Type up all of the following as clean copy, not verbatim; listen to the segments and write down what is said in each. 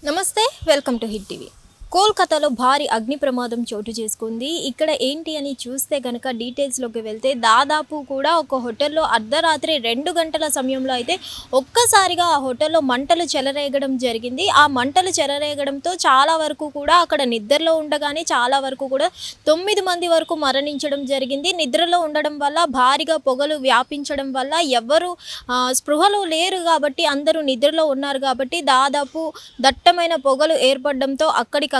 నమస్తే, welcome to hit TV. కోల్కతాలో భారీ అగ్ని ప్రమాదం చోటు చేసుకుంది. ఇక్కడ ఏంటి అని చూస్తే కనుక డీటెయిల్స్లోకి వెళ్తే దాదాపు కూడా ఒక హోటల్లో అర్ధరాత్రి 2 గంటల సమయంలో అయితే ఒక్కసారిగా ఆ హోటల్లో మంటలు చెలరేగడం జరిగింది. ఆ మంటలు చెలరేగడంతో చాలా వరకు కూడా అక్కడ నిద్రలో ఉండగానే చాలా వరకు కూడా 9 మంది వరకు మరణించడం జరిగింది. నిద్రలో ఉండడం వల్ల భారీగా పొగలు వ్యాపించడం వల్ల ఎవ్వరూ స్పృహలో లేరు కాబట్టి అందరూ నిద్రలో ఉన్నారు కాబట్టి దాదాపు దట్టమైన పొగలు ఏర్పడడంతో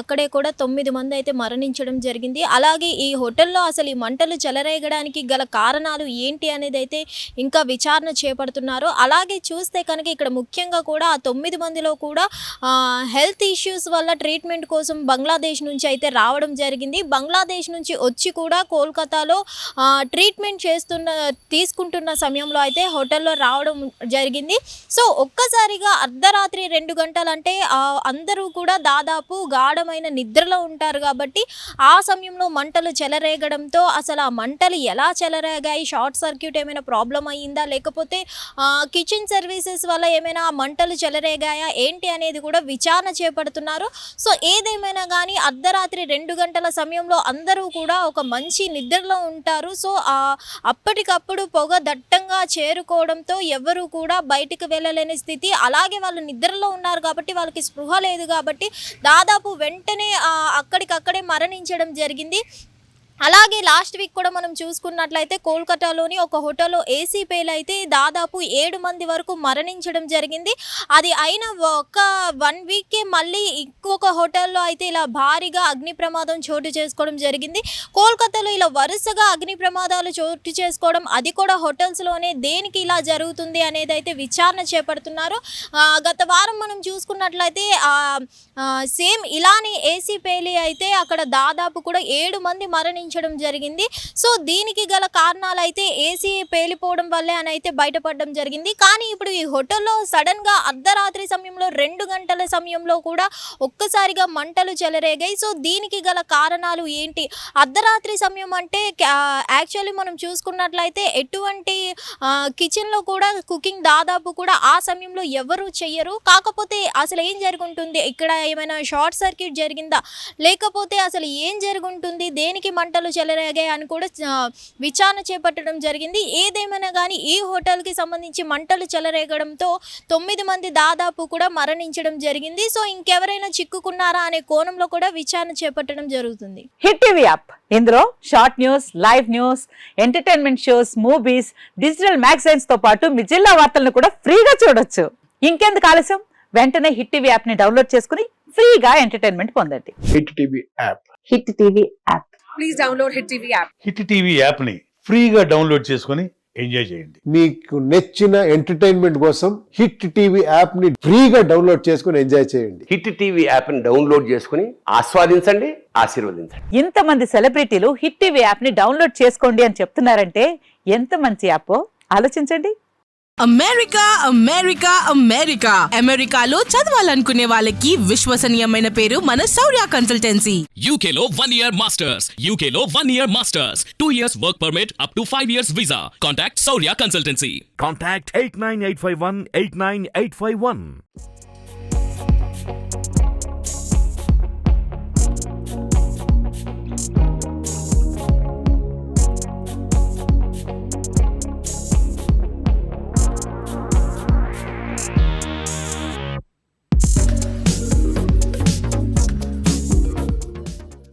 అక్కడే కూడా 9 మంది అయితే మరణించడం జరిగింది. అలాగే ఈ హోటల్లో అసలు ఈ మంటలు చెలరేగడానికి గల కారణాలు ఏంటి అనేది అయితే ఇంకా విచారణ చేపడుతున్నారు. అలాగే చూస్తే కనుక ఇక్కడ ముఖ్యంగా కూడా ఆ 9 మందిలో కూడా హెల్త్ ఇష్యూస్ వల్ల ట్రీట్మెంట్ కోసం బంగ్లాదేశ్ నుంచి అయితే రావడం జరిగింది. బంగ్లాదేశ్ నుంచి వచ్చి కూడా కోల్కతాలో ట్రీట్మెంట్ తీసుకుంటున్న సమయంలో అయితే హోటల్లో రావడం జరిగింది. సో ఒక్కసారిగా అర్ధరాత్రి 2 గంటలంటే అందరూ కూడా దాదాపు గాఢమైన నిద్రలో ఉంటారు కాబట్టి ఆ సమయంలో మంటలు చెలరేగడంతో అసలు ఆ మంటలు ఎలా చెలరేగాయి, షార్ట్ సర్క్యూట్ ఏమైనా ప్రాబ్లం అయ్యిందా, లేకపోతే కిచెన్ సర్వీసెస్ వల్ల ఏమైనా మంటలు చెలరేగాయా ఏంటి అనేది కూడా విచారణ చేపడుతున్నారు. సో ఏదేమైనా కానీ అర్ధరాత్రి 2 గంటల సమయంలో అందరూ కూడా ఒక మంచి నిద్రలో ఉంటారు. సో అప్పటికప్పుడు పొగ దట్టంగా చేరుకోవడంతో ఎవరు కూడా బయటికి వెళ్ళలేని స్థితి. అలాగే వాళ్ళు నిద్రలో ఉన్నారు కాబట్టి వాళ్ళకి స్పృహ లేదు కాబట్టి దాదాపు వెంటనే అక్కడికక్కడే మరణించడం జరిగింది. అలాగే లాస్ట్ వీక్ కూడా మనం చూసుకున్నట్లయితే కోల్కతాలోని ఒక హోటల్లో ఏసీ పేలైతే దాదాపు 7 మంది వరకు మరణించడం జరిగింది. అది అయిన ఒక 1 వీక్కే మళ్ళీ ఇంకొక హోటల్లో అయితే ఇలా భారీగా అగ్ని ప్రమాదం చోటు చేసుకోవడం జరిగింది. కోల్కతాలో ఇలా వరుసగా అగ్ని ప్రమాదాలు చోటు చేసుకోవడం, అది కూడా హోటల్స్లోనే, దేనికి ఇలా జరుగుతుంది అనేది అయితే విచారణ చేపడుతున్నారు. గత వారం మనం చూసుకున్నట్లయితే సేమ్ ఇలానే ఏసీ పేలి అయితే అక్కడ దాదాపు కూడా 7 మంది మరణించడం జరిగింది. సో దీనికి గల కారణాలు అయితే ఏసీ పేలిపోవడం వల్లే అని అయితే బయటపడడం జరిగింది. కానీ ఇప్పుడు ఈ హోటల్లో సడన్ గా అర్ధరాత్రి సమయంలో 2 గంటల సమయంలో కూడా ఒక్కసారిగా మంటలు చెలరేగాయి. సో దీనికి గల కారణాలు ఏంటి? అర్ధరాత్రి సమయం అంటే యాక్చువల్లీ మనం చూసుకున్నట్లయితే ఎటువంటి కిచెన్లో కూడా కుకింగ్ దాదాపు కూడా ఆ సమయంలో ఎవరు చెయ్యరు. కాకపోతే అసలు ఏం జరుగుతుంది, ఇక్కడ ఏమైనా షార్ట్ సర్క్యూట్ జరిగిందా, లేకపోతే అసలు ఏం జరుగుతుంది, దేనికి మంటలు చెలరేగాయి అని కూడా విచారణ చేపట్టడం జరిగింది. ఏదేమైనా కానీ ఈ హోటల్కి సంబంధించి మంటలు చెలరేగడంతో 9 మంది దాదాపు కూడా మరణించడం జరిగింది. సో ఇంకెవరైనా చిక్కుకున్నారా అనే కోణంలో కూడా విచారణ చేపట్టడం జరుగుతుంది. హిట్ టీవీ యాప్, ఇందులో short news, live news, entertainment shows, movies, digital magazines తో పాటు మీ జిల్లా వార్తలను కూడా ఫ్రీగా చూడొచ్చు. ఇంకెందుకు ఆలస్యం, వెంటనే హిట్ టీవీ యాప్ ని డౌన్లోడ్ చేసుకుని ఫ్రీగా ఎంటర్టైన్మెంట్ పొందండి. Hit TV app. Hit TV app. Please download hit TV app. Hit TV app ని ఫ్రీగా డౌన్లోడ్ చేసుకొని ఎంజాయ్ చేయండి. మీకు నచ్చిన ఎంటర్టైన్మెంట్ కోసం హిట్ టీవీ యాప్ ని ఫ్రీగా డౌన్లోడ్ చేసుకొని ఎంజాయ్ చేయండి. హిట్ టీవీ యాప్ ని డౌన్లోడ్ చేసుకుని ఆస్వాదించండి, ఆశీర్వదించండి. ఇంతమంది సెలబ్రిటీలు హిట్ టీవీ యాప్ ని డౌన్లోడ్ చేసుకోండి అని చెప్తున్నారంటే ఎంత మంచి యాప్ ఆలోచించండి. అమెరికా అమెరికా అమెరికా అమెరికాలో చదవాలనుకునే వాళ్ళకి విశ్వసనీయమైన పేరు మన శౌర్య కన్సల్టెన్సీ. UK లో 1 year masters. UK లో 1 year masters. 2 years work permit up to 5 years visa. Contact Shaurya Consultancy. Contact 89851 89851.